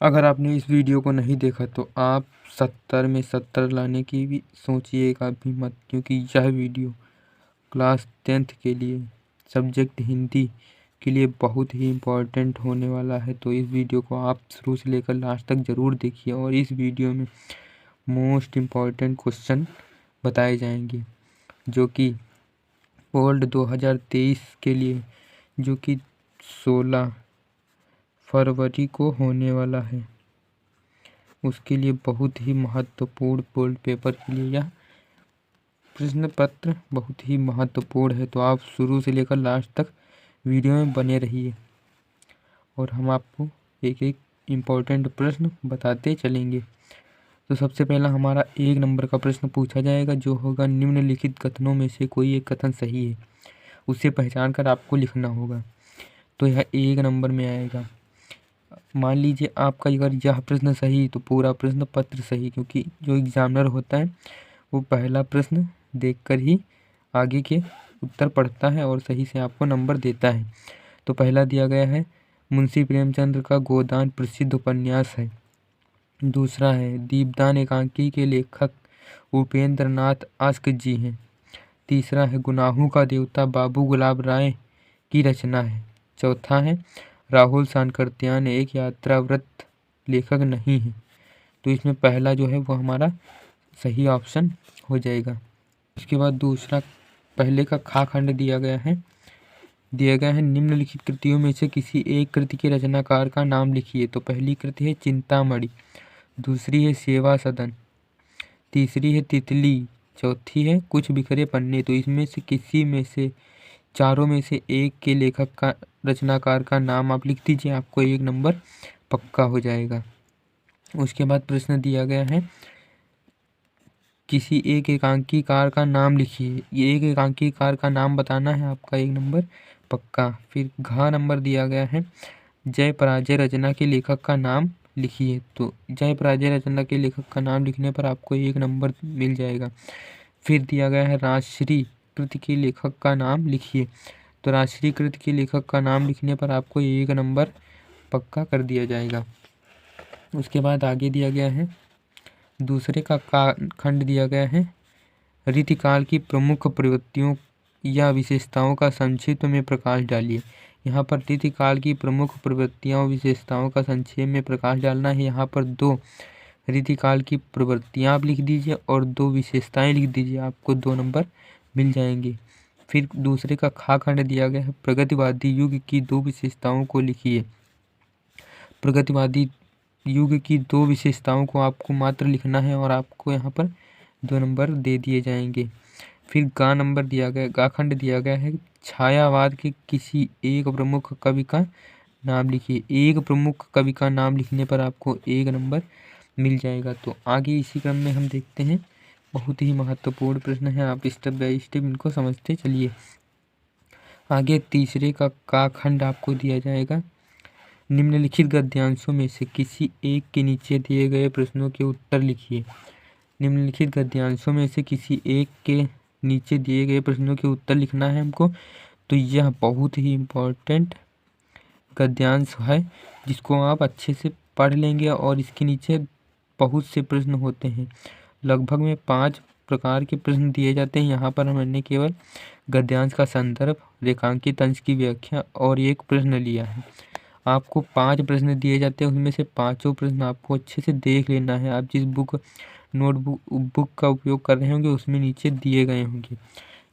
अगर आपने इस वीडियो को नहीं देखा तो आप 70 में 70 लाने की भी सोचिएगा भी मत, क्योंकि यह वीडियो क्लास 10th के लिए सब्जेक्ट हिंदी के लिए बहुत ही इम्पोर्टेंट होने वाला है। तो इस वीडियो को आप शुरू से लेकर लास्ट तक ज़रूर देखिए और इस वीडियो में मोस्ट इम्पॉर्टेंट क्वेश्चन बताए जाएंगे जो कि ओल्ड 2023 के लिए, जो कि 16 फरवरी को होने वाला है। उसके लिए बहुत ही महत्वपूर्ण बोर्ड पेपर के लिए यह प्रश्न पत्र बहुत ही महत्वपूर्ण है। तो आप शुरू से लेकर लास्ट तक वीडियो में बने रहिए और हम आपको एक एक इम्पोर्टेंट प्रश्न बताते चलेंगे। तो सबसे पहला हमारा 1 नंबर का प्रश्न पूछा जाएगा, जो होगा निम्नलिखित कथनों में से कोई एक कथन सही है, उसे पहचान कर आपको लिखना होगा। तो यह 1 नंबर में आएगा। मान लीजिए आपका अगर यह प्रश्न सही तो पूरा प्रश्न पत्र सही, क्योंकि जो एग्जामिनर होता है वो पहला प्रश्न देखकर ही आगे के उत्तर पढ़ता है और सही से आपको नंबर देता है। तो पहला दिया गया है मुंशी प्रेमचंद का गोदान प्रसिद्ध उपन्यास है। दूसरा है दीपदान एकांकी के लेखक उपेंद्र नाथ आस्क जी हैं। तीसरा है गुनाहों का देवता बाबू गुलाब राय की रचना है। चौथा है राहुल सानकर्त्यान एक यात्राव्रत लेखक नहीं है। तो इसमें पहला जो है वो हमारा सही ऑप्शन हो जाएगा। उसके बाद दूसरा पहले का खा खंड दिया गया है निम्नलिखित कृतियों में से किसी एक कृति के रचनाकार का नाम लिखिए। तो पहली कृति है चिंतामणि, दूसरी है सेवा सदन, तीसरी है तितली, चौथी है कुछ बिखरे पन्ने। तो इसमें से किसी में से चारों में से एक के लेखक का रचनाकार का नाम आप लिख दीजिए, आपको 1 नंबर पक्का हो जाएगा। उसके बाद प्रश्न दिया गया है किसी एक एकांकीकार का नाम लिखिए। ये एक एकांकीकार का नाम बताना है, आपका 1 नंबर पक्का। फिर घ नंबर दिया गया है जय पराजय रचना के लेखक का नाम लिखिए। तो जय पराजय रचना के लेखक का नाम लिखने पर आपको 1 नंबर मिल जाएगा। फिर दिया गया है राजश्री कृति के लेखक का नाम लिखिए। तो राजश्री कृति के लेखक का नाम लिखने पर आपको 1 नंबर पक्का कर दिया जाएगा। उसके बाद आगे दिया गया है दूसरे का खंड दिया गया है रीतिकाल की प्रमुख प्रवृत्तियों या विशेषताओं का संक्षिप्त में प्रकाश डालिए। यहाँ पर रीतिकाल की प्रमुख प्रवृत्तियाँ और विशेषताओं का संक्षेप में प्रकाश डालना है। यहाँ पर 2 रीतिकाल की प्रवृत्तियाँ आप लिख दीजिए और 2 विशेषताएं लिख दीजिए, आपको 2 नंबर मिल जाएंगे। फिर दूसरे का खा खंड दिया गया है प्रगतिवादी युग की 2 विशेषताओं को लिखिए। प्रगतिवादी युग की 2 विशेषताओं को आपको मात्र लिखना है और आपको यहाँ पर 2 नंबर दे दिए जाएंगे। फिर गा खंड दिया गया है छायावाद के किसी एक प्रमुख कवि का नाम लिखिए। एक प्रमुख कवि का नाम लिखने पर आपको 1 नंबर मिल जाएगा। तो आगे इसी क्रम में हम देखते हैं, बहुत ही महत्वपूर्ण प्रश्न है, आप स्टेप बाय स्टेप इनको समझते चलिए। आगे तीसरे का खंड आपको दिया जाएगा निम्नलिखित गद्यांशों में से किसी एक के नीचे दिए गए प्रश्नों के उत्तर लिखिए। निम्नलिखित गद्यांशों में से किसी एक के नीचे दिए गए प्रश्नों के उत्तर लिखना है हमको। तो यह बहुत ही इम्पोर्टेंट गद्यांश है जिसको आप अच्छे से पढ़ लेंगे और इसके नीचे बहुत से प्रश्न होते हैं। लगभग में 5 प्रकार के प्रश्न दिए जाते हैं। यहाँ पर हमने केवल गद्यांश का संदर्भ, रेखांकित अंश की व्याख्या और एक प्रश्न लिया है। आपको 5 प्रश्न दिए जाते हैं, उसमें से 5 प्रश्न आपको अच्छे से देख लेना है। आप जिस नोटबुक का उपयोग कर रहे होंगे उसमें नीचे दिए गए होंगे।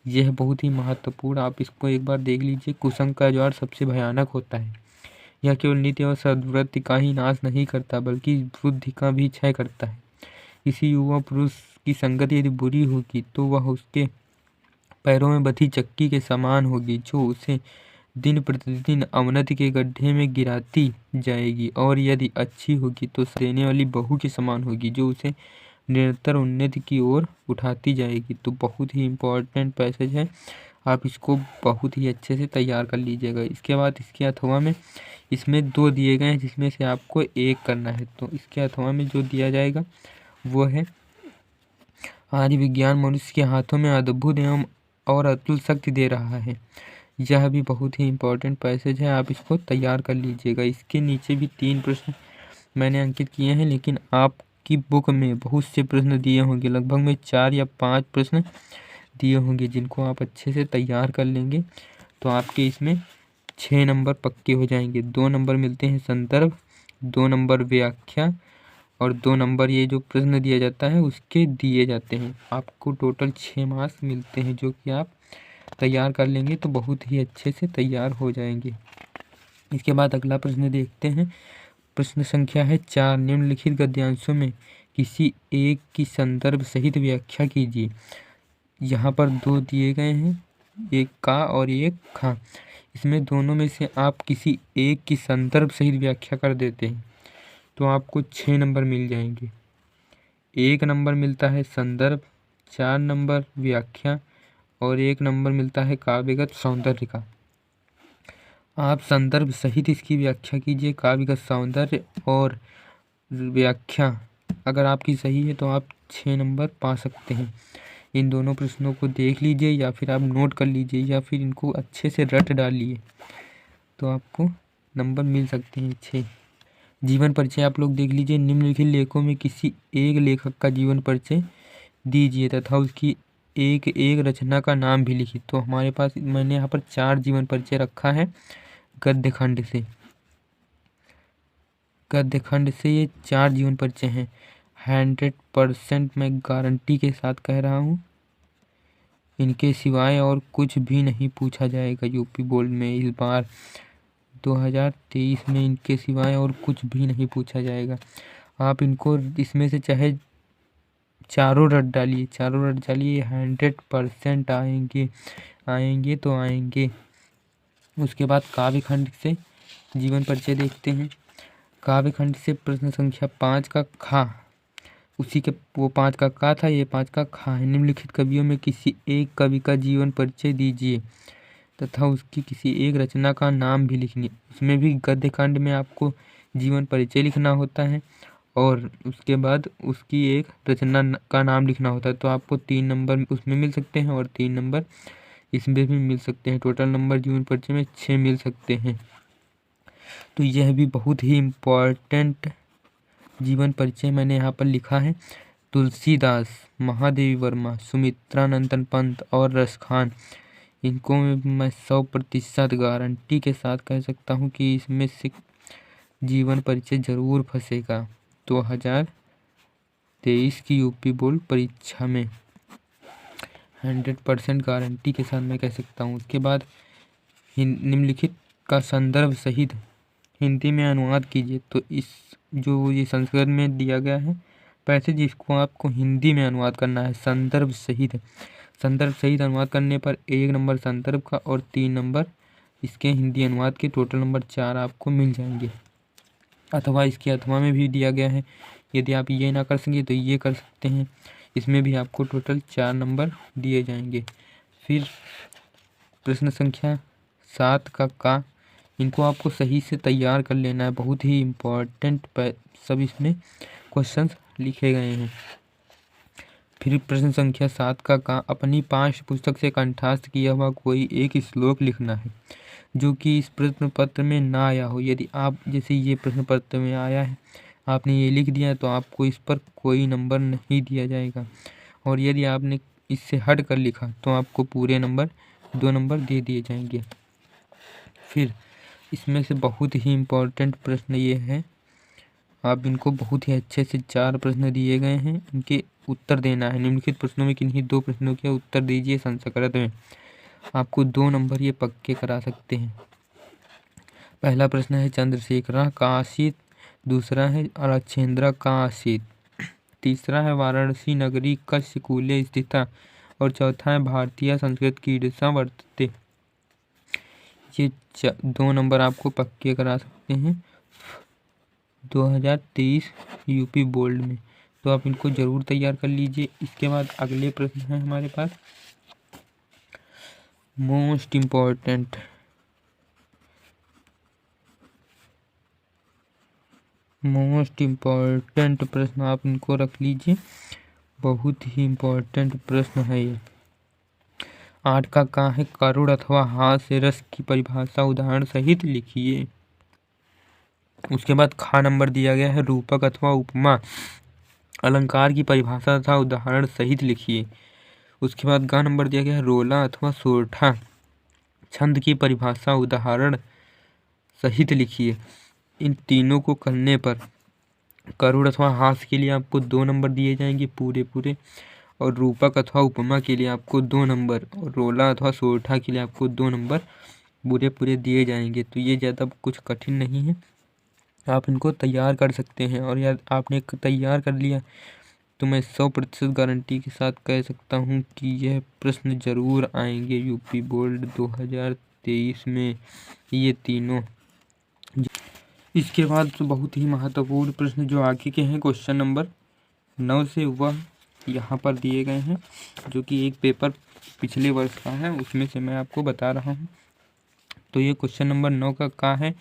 यह बहुत ही महत्वपूर्ण, आप इसको एक बार देख लीजिए। कुसंग का ज्वार सबसे भयानक होता है। यह केवल नीति और सद्वृत्ति का ही नाश नहीं करता बल्कि बुद्धि का भी क्षय करता है। किसी युवा पुरुष की संगति यदि बुरी होगी तो वह उसके पैरों में बंधी चक्की के समान होगी, जो उसे दिन प्रतिदिन अवनति के गड्ढे में गिराती जाएगी, और यदि अच्छी होगी तो देने वाली बहू के समान होगी, जो उसे निरंतर उन्नति की ओर उठाती जाएगी। तो बहुत ही इम्पोर्टेंट पैसेज है, आप इसको बहुत ही अच्छे से तैयार कर लीजिएगा। इसके बाद इसके अथवा में इसमें 2 दिए गए हैं जिसमें से आपको 1 करना है। तो इसके अथवा में जो दिया जाएगा वो है आज विज्ञान मनुष्य के हाथों में अद्भुत एवं और अतुल शक्ति दे रहा है। यह भी बहुत ही इम्पोर्टेंट पैसेज है, आप इसको तैयार कर लीजिएगा। इसके नीचे भी 3 प्रश्न मैंने अंकित किए हैं, लेकिन आपकी बुक में बहुत से प्रश्न दिए होंगे, लगभग में 4 या 5 प्रश्न दिए होंगे, जिनको आप अच्छे से तैयार कर लेंगे तो आपके इसमें 6 नंबर पक्के हो जाएंगे। 2 नंबर मिलते हैं संदर्भ, 2 नंबर व्याख्या और 2 नंबर ये जो प्रश्न दिया जाता है उसके दिए जाते हैं। आपको टोटल 6 मार्क्स मिलते हैं, जो कि आप तैयार कर लेंगे तो बहुत ही अच्छे से तैयार हो जाएंगे। इसके बाद अगला प्रश्न देखते हैं। प्रश्न संख्या है 4। निम्नलिखित गद्यांशों में किसी एक की संदर्भ सहित व्याख्या कीजिए। यहाँ पर 2 दिए गए हैं, एक का और एक खा। इसमें दोनों में से आप किसी एक की संदर्भ सहित व्याख्या कर देते हैं तो आपको 6 नंबर मिल जाएंगे। 1 नंबर मिलता है संदर्भ, 4 नंबर व्याख्या और 1 नंबर मिलता है काव्यगत सौंदर्य का। आप संदर्भ सहित इसकी व्याख्या कीजिए। काव्यगत सौंदर्य और व्याख्या अगर आपकी सही है तो आप 6 नंबर पा सकते हैं। इन दोनों प्रश्नों को देख लीजिए या फिर आप नोट कर लीजिए या फिर इनको अच्छे से रट डालिए तो आपको नंबर मिल सकते हैं 6। जीवन परिचय आप लोग देख लीजिए। निम्नलिखित लेखों में किसी एक लेखक का जीवन परिचय दीजिए तथा उसकी एक एक रचना का नाम भी लिखिए। तो हमारे पास मैंने यहाँ पर 4 जीवन परिचय रखा है गद्य खंड से। गद्य खंड से ये 4 जीवन परिचय हैं। 100% मैं गारंटी के साथ कह रहा हूँ, इनके सिवाय और कुछ भी नहीं पूछा जाएगा यूपी बोर्ड में इस बार 2023 में। इनके सिवाय और कुछ भी नहीं पूछा जाएगा। आप इनको इसमें से चाहे चारों रट डालिए, 100% आएंगे तो आएंगे। उसके बाद काव्य खंड से जीवन परिचय देखते हैं। काव्य खंड से प्रश्न संख्या 5 का खा, उसी के वो 5 का का था, ये 5 का खा है। निम्नलिखित कवियों में किसी एक कवि का जीवन परिचय दीजिए तथा उसकी किसी एक रचना का नाम भी लिखिए। उसमें भी गद्य खंड में आपको जीवन परिचय लिखना होता है और उसके बाद उसकी एक रचना का नाम लिखना होता है। तो आपको 3 नंबर उसमें मिल सकते हैं और 3 नंबर इसमें भी मिल सकते हैं। टोटल नंबर जीवन परिचय में 6 मिल सकते हैं। तो यह भी बहुत ही इम्पोर्टेंट जीवन परिचय मैंने यहाँ पर लिखा है। तुलसीदास, महादेवी वर्मा, सुमित्रा नंदन पंत और रसखान, इनको मैं 100% गारंटी के साथ कह सकता हूँ कि इसमें से जीवन परिचय ज़रूर फंसेगा 2023 की यूपी बोर्ड परीक्षा में। 100% गारंटी के साथ मैं कह सकता हूँ। उसके बाद निम्नलिखित का संदर्भ सहित हिंदी में अनुवाद कीजिए। तो इस जो ये संस्कृत में दिया गया है पैसेज, इसको आपको हिंदी में अनुवाद करना है संदर्भ सहित। संदर्भ सहित अनुवाद करने पर 1 नंबर संदर्भ का और 3 नंबर इसके हिंदी अनुवाद के, टोटल नंबर 4 आपको मिल जाएंगे। अथवा इसके अथवा में भी दिया गया है, यदि आप ये ना कर सकें तो ये कर सकते हैं, इसमें भी आपको टोटल 4 नंबर दिए जाएंगे। फिर प्रश्न संख्या 7 का इनको आपको सही से तैयार कर लेना है, बहुत ही इम्पोर्टेंट सब इसमें क्वेश्चंस लिखे गए हैं। फिर प्रश्न संख्या 7 का अपनी पाठ्य पुस्तक से कंठस्थ किया हुआ कोई एक श्लोक लिखना है जो कि इस प्रश्न पत्र में ना आया हो। यदि आप जैसे ये प्रश्न पत्र में आया है, आपने ये लिख दिया तो आपको इस पर कोई नंबर नहीं दिया जाएगा, और यदि आपने इससे हट कर लिखा तो आपको पूरे नंबर 2 नंबर दे दिए जाएंगे। फिर इसमें से बहुत ही इम्पोर्टेंट प्रश्न ये है, आप इनको बहुत ही अच्छे से 4 प्रश्न दिए गए हैं, इनके उत्तर देना है। निम्नलिखित प्रश्नों में किन्हीं 2 प्रश्नों के उत्तर दीजिए संस्कृत में। आपको 2 नंबर ये पक्के करा सकते हैं। पहला प्रश्न है चंद्रशेखर का आसीत, दूसरा है अलक्षेंद्र का आसीत, तीसरा है वाराणसी नगरी कस्य कूले स्थिता और चौथा है भारतीय संस्कृत कीदृशा वर्तते। ये 2 नंबर आपको पक्के करा सकते हैं 2023 यूपी बोर्ड में, तो आप इनको ज़रूर तैयार कर लीजिए। इसके बाद अगले प्रश्न हैं हमारे पास मोस्ट इम्पोर्टेंट प्रश्न, आप इनको रख लीजिए, बहुत ही इम्पोर्टेंट प्रश्न है ये। 8 का है करुण अथवा हास्य रस की परिभाषा उदाहरण सहित लिखिए। उसके बाद खा नंबर दिया गया है रूपक अथवा उपमा अलंकार की परिभाषा तथा उदाहरण सहित लिखिए। उसके बाद ग नंबर दिया गया है रोला अथवा सोरठा छंद की परिभाषा उदाहरण सहित लिखिए। इन तीनों को करने पर करुण अथवा हास्य के लिए आपको 2 नंबर दिए जाएंगे पूरे पूरे, और रूपक अथवा उपमा के लिए आपको 2 नंबर, और रोला अथवा सोरठा के लिए आपको 2 नंबर पूरे पूरे दिए जाएंगे। तो ये ज़्यादा कुछ कठिन नहीं है, आप इनको तैयार कर सकते हैं। और यार आपने तैयार कर लिया तो मैं 100% गारंटी के साथ कह सकता हूँ कि यह प्रश्न ज़रूर आएंगे यूपी बोर्ड 2023 में, ये तीनों। इसके बाद तो बहुत ही महत्वपूर्ण प्रश्न जो आगे के हैं क्वेश्चन नंबर 9 से वह यहाँ पर दिए गए हैं, जो कि एक पेपर पिछले वर्ष का है, उसमें से मैं आपको बता रहा हूँ। तो ये क्वेश्चन नंबर 9 का है,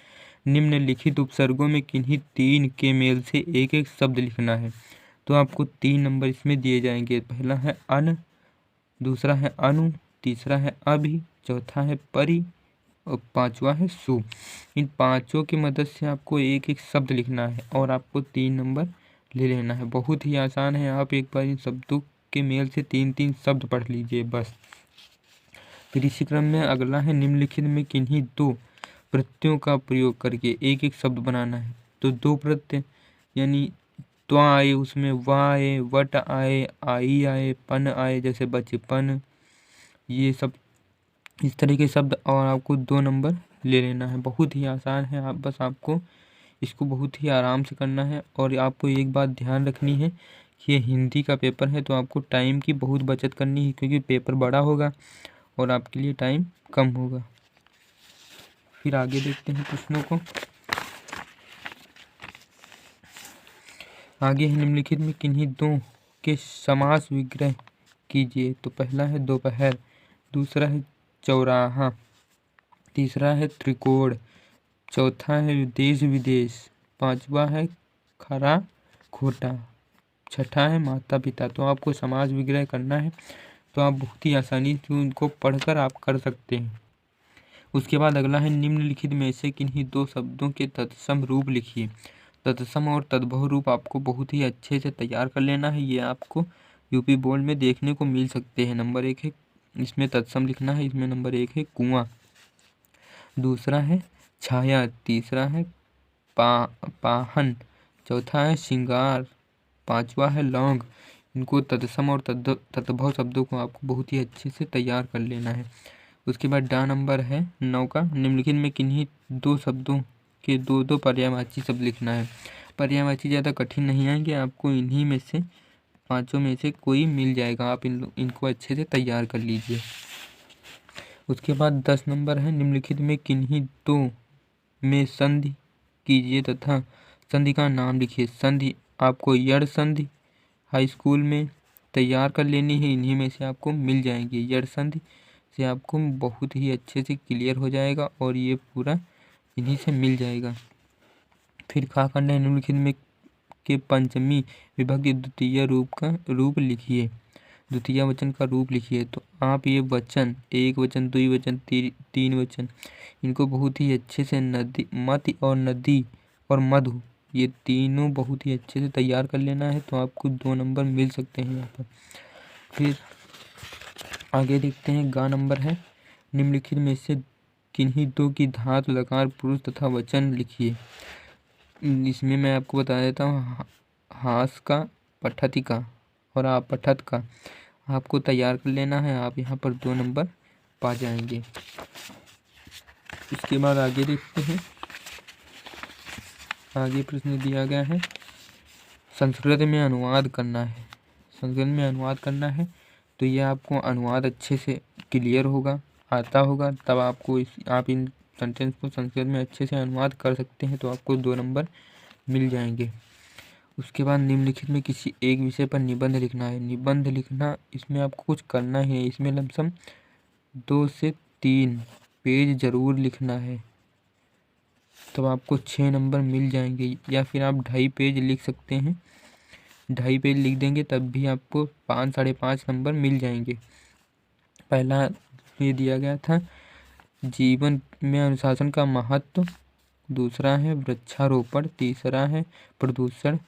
निम्नलिखित उपसर्गों में किन्हीं 3 के मेल से एक एक शब्द लिखना है। तो आपको 3 नंबर इसमें दिए जाएंगे। पहला है अन, दूसरा है अनु, तीसरा है अभि, चौथा है परि और पांचवा है सु। इन पांचों की मदद से आपको एक एक शब्द लिखना है और आपको 3 नंबर ले लेना है। बहुत ही आसान है, आप एक बार इन शब्दों के मेल से 3-3 शब्द पढ़ लीजिए बस। फिर इसी क्रम में अगला है, निम्नलिखित में किन्हीं 2 प्रत्ययों का प्रयोग करके एक एक शब्द बनाना है। तो 2 प्रत्यय यानी त्वा आए, उसमें वा आए, वट आए, आई आए, पन आए, जैसे बचपन, ये सब इस तरह के शब्द, और आपको 2 नंबर ले लेना है। बहुत ही आसान है, आप बस आपको इसको बहुत ही आराम से करना है। और आपको एक बात ध्यान रखनी है कि ये हिंदी का पेपर है, तो आपको टाइम की बहुत बचत करनी है, क्योंकि पेपर बड़ा होगा और आपके लिए टाइम कम होगा। फिर आगे देखते हैं प्रश्नों को। आगे है, निम्नलिखित में किन्हीं 2 के समास विग्रह कीजिए। तो पहला है दोपहर, दूसरा है चौराहा, तीसरा है त्रिकोण, चौथा है देश विदेश, पांचवा है खरा खोटा, छठा है माता पिता। तो आपको समास विग्रह करना है, तो आप बहुत ही आसानी से उनको पढ़कर आप कर सकते हैं। उसके बाद अगला है, निम्नलिखित में से किन्हीं 2 शब्दों के तत्सम रूप लिखिए। तत्सम और तद्भव रूप आपको बहुत ही अच्छे से तैयार कर लेना है, ये आपको यूपी बोर्ड में देखने को मिल सकते हैं। नंबर 1 है इसमें तत्सम लिखना है, इसमें नंबर 1 है कुआं, दूसरा है छाया, तीसरा है पाहन, चौथा है श्रृंगार, पांचवा है लौंग। इनको तत्सम और तद्भव शब्दों को आपको बहुत ही अच्छे से तैयार कर लेना है। उसके बाद डा नंबर है 9 का, निम्नलिखित में किन्हीं 2 शब्दों के 2-2 पर्यायवाची शब्द लिखना है। पर्यायवाची ज़्यादा कठिन नहीं आएंगे, आपको इन्हीं में से 5 में से कोई मिल जाएगा, आप इनको अच्छे से तैयार कर लीजिए। उसके बाद 10 नंबर है, निम्नलिखित में किन्हीं 2 में संधि कीजिए तथा संधि का नाम लिखिए। संधि आपको यड़ संधि हाई स्कूल में तैयार कर लेनी है, इन्हीं में से आपको मिल जाएंगे। यड़ संधि से आपको बहुत ही अच्छे से क्लियर हो जाएगा और ये पूरा इन्हीं से मिल जाएगा। फिर खा खंड है, निम्नलिखित में के पंचमी विभक्ति द्वितीय रूप का रूप लिखिए, द्वितीय वचन का रूप लिखिए। तो आप ये वचन एक वचन, द्विवचन, 3 वचन, इनको बहुत ही अच्छे से नदी, मति और नदी और मधु, ये तीनों बहुत ही अच्छे से तैयार कर लेना है, तो आपको 2 नंबर मिल सकते हैं यहाँ पर। फिर आगे देखते हैं, गा नंबर है, निम्नलिखित में से किन्हीं 2 की धातु लकार पुरुष तथा वचन लिखिए। इसमें मैं आपको बता देता हूँ, हास का, पठति का और आप पठत का आपको तैयार कर लेना है, आप यहाँ पर 2 नंबर पा जाएंगे। इसके बाद आगे देखते हैं, आगे प्रश्न दिया गया है, संस्कृत में अनुवाद करना है। संस्कृत में अनुवाद करना है, तो ये आपको अनुवाद अच्छे से क्लियर होगा, आता होगा, तब आपको आप इन सेंटेंस को संस्कृत में अच्छे से अनुवाद कर सकते हैं, तो आपको 2 नंबर मिल जाएंगे। उसके बाद निम्नलिखित में किसी एक विषय पर निबंध लिखना है। निबंध लिखना, इसमें आपको कुछ करना ही है, इसमें लमसम 2 से 3 पेज ज़रूर लिखना है, तब आपको 6 नंबर मिल जाएंगे। या फिर आप 2.5 पेज लिख सकते हैं, 2.5 पेज लिख देंगे तब भी आपको 5-5.5 नंबर मिल जाएंगे। पहला ये दिया गया था, जीवन में अनुशासन का महत्व दूसरा है वृक्षारोपण, तीसरा है प्रदूषण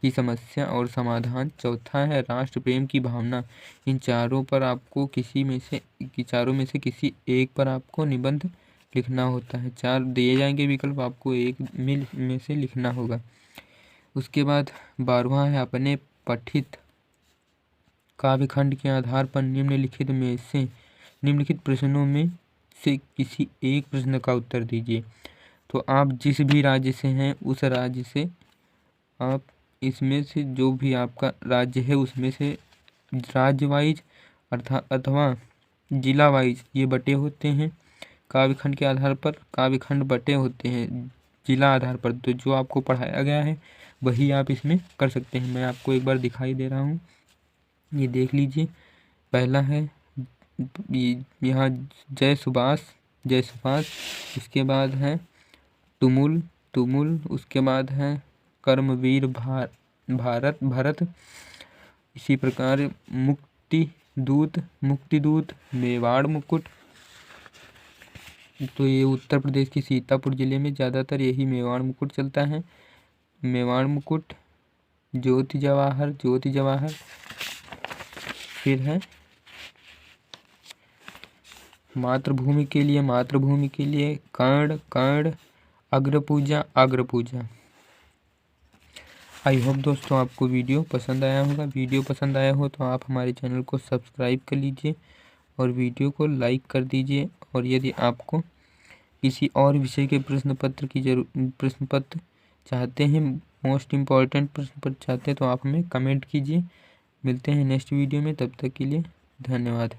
की समस्या और समाधान, चौथा है राष्ट्र प्रेम की भावना। इन चारों में से किसी एक पर आपको निबंध लिखना होता है। 4 दिए जाएंगे विकल्प, आपको एक में से लिखना होगा। उसके बाद 12वां है अपने पठित काव्यखंड के आधार पर निम्नलिखित प्रश्नों में से किसी एक प्रश्न का उत्तर दीजिए। तो आप जिस भी राज्य से हैं उस राज्य से आप इसमें से जो भी आपका राज्य है उसमें से राज्य वाइज अथवा जिला वाइज ये बटे होते हैं। काव्यखंड के आधार पर काव्यखंड बटे होते हैं जिला आधार पर। तो जो आपको पढ़ाया गया है वही आप इसमें कर सकते हैं। मैं आपको एक बार दिखाई दे रहा हूँ, ये देख लीजिए। पहला है यहाँ जय सुभाष, उसके बाद है तुमुल, उसके बाद है कर्मवीर भरत। इसी प्रकार मुक्तिदूत, मेवाड़ मुकुट। तो ये उत्तर प्रदेश के सीतापुर जिले में ज़्यादातर यही मेवाड़ मुकुट चलता है। मेवाड़ मुकुट, ज्योति जवाहर। फिर है मातृभूमि के लिए कर्ण, अग्रपूजा। आई होप दोस्तों आपको वीडियो पसंद आया होगा। वीडियो पसंद आया हो तो आप हमारे चैनल को सब्सक्राइब कर लीजिए और वीडियो को लाइक कर दीजिए। और यदि आपको किसी और विषय के प्रश्न पत्र चाहते हैं, मोस्ट इम्पॉर्टेंट प्रश्न पत्र चाहते हैं, तो आप हमें कमेंट कीजिए। मिलते हैं नेक्स्ट वीडियो में, तब तक के लिए धन्यवाद।